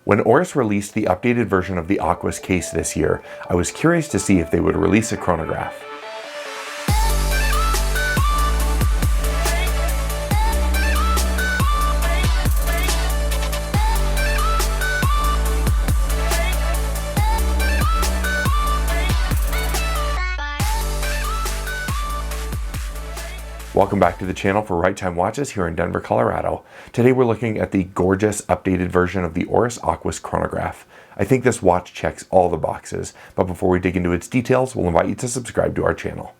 When Oris released the updated version of the Aquis case this year, I was curious to see if they would release a chronograph. Welcome back to the channel for Right Time Watches here in Denver, Colorado. Today we're looking at the gorgeous updated version of the Oris Aquis chronograph. I think this watch checks all the boxes, but before we dig into its details, we'll invite you to subscribe to our channel.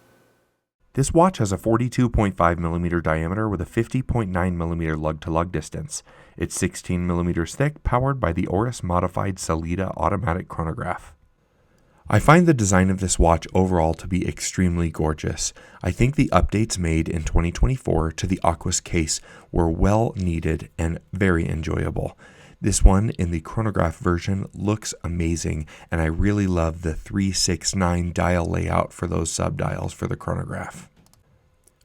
This watch has a 42.5mm diameter with a 50.9mm lug-to-lug distance. It's 16mm thick, powered by the Oris modified Sellita automatic chronograph. I find the design of this watch overall to be extremely gorgeous. I think the updates made in 2024 to the Aquis case were well needed and very enjoyable. This one in the chronograph version looks amazing, and I really love the 369 dial layout for those subdials for the chronograph.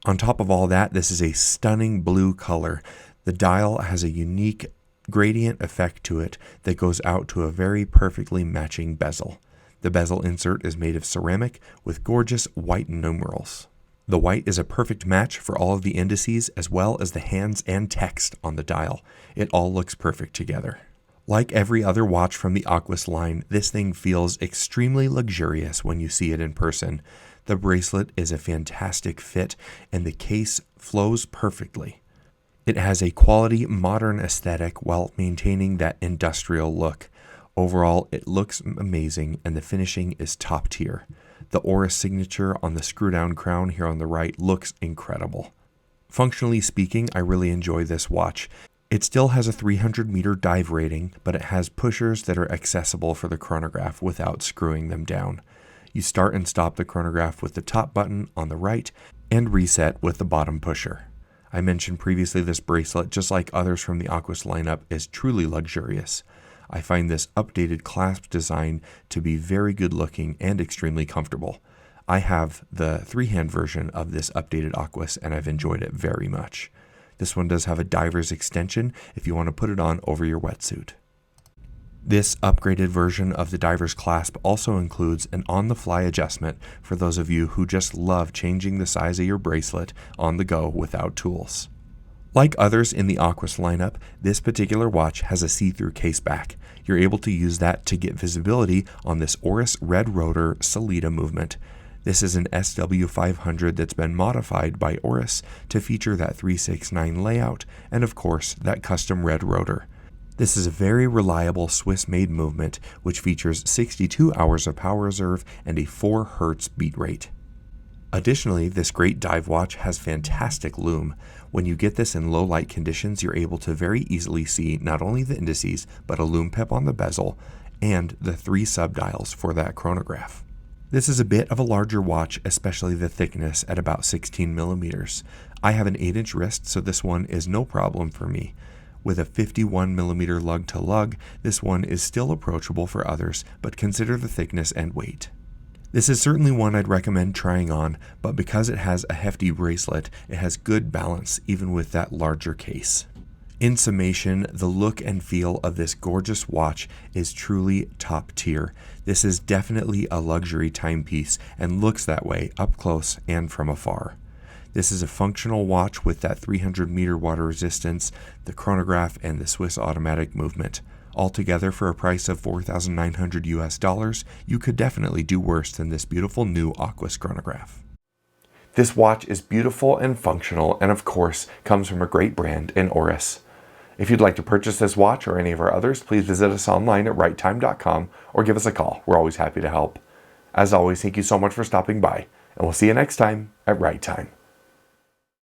On top of all that, this is a stunning blue color. The dial has a unique gradient effect to it that goes out to a very perfectly matching bezel. The bezel insert is made of ceramic with gorgeous white numerals. The white is a perfect match for all of the indices as well as the hands and text on the dial. It all looks perfect together. Like every other watch from the Aquis line, this thing feels extremely luxurious when you see it in person. The bracelet is a fantastic fit and the case flows perfectly. It has a quality modern aesthetic while maintaining that industrial look. Overall, it looks amazing and the finishing is top tier. The Oris signature on the screw-down crown here on the right looks incredible. Functionally speaking, I really enjoy this watch. It still has a 300-meter dive rating, but it has pushers that are accessible for the chronograph without screwing them down. You start and stop the chronograph with the top button on the right and reset with the bottom pusher. I mentioned previously this bracelet, just like others from the Aquis lineup, is truly luxurious. I find this updated clasp design to be very good looking and extremely comfortable. I have the three-hand version of this updated Aquis and I've enjoyed it very much. This one does have a diver's extension if you want to put it on over your wetsuit. This upgraded version of the diver's clasp also includes an on-the-fly adjustment for those of you who just love changing the size of your bracelet on the go without tools. Like others in the Aquis lineup, this particular watch has a see-through case back. You're able to use that to get visibility on this Oris red rotor Sellita movement. This is an SW500 that's been modified by Oris to feature that 369 layout and of course that custom red rotor. This is a very reliable Swiss-made movement which features 62 hours of power reserve and a 4 Hz beat rate. Additionally, this great dive watch has fantastic lume. When you get this in low light conditions, you're able to very easily see not only the indices, but a lume pip on the bezel and the 3 subdials for that chronograph. This is a bit of a larger watch, especially the thickness at about 16mm. I have an 8-inch wrist, so this one is no problem for me. With a 51mm lug to lug, this one is still approachable for others, but consider the thickness and weight. This is certainly one I'd recommend trying on, but because it has a hefty bracelet, it has good balance even with that larger case. In summation, the look and feel of this gorgeous watch is truly top tier. This is definitely a luxury timepiece and looks that way up close and from afar. This is a functional watch with that 300-meter water resistance, the chronograph, and the Swiss automatic movement. Altogether, for a price of $4,900 US, you could definitely do worse than this beautiful new Aquis chronograph. This watch is beautiful and functional and of course comes from a great brand in Oris. If you'd like to purchase this watch or any of our others, please visit us online at righttime.com or give us a call. We're always happy to help. As always, thank you so much for stopping by and we'll see you next time at Right Time.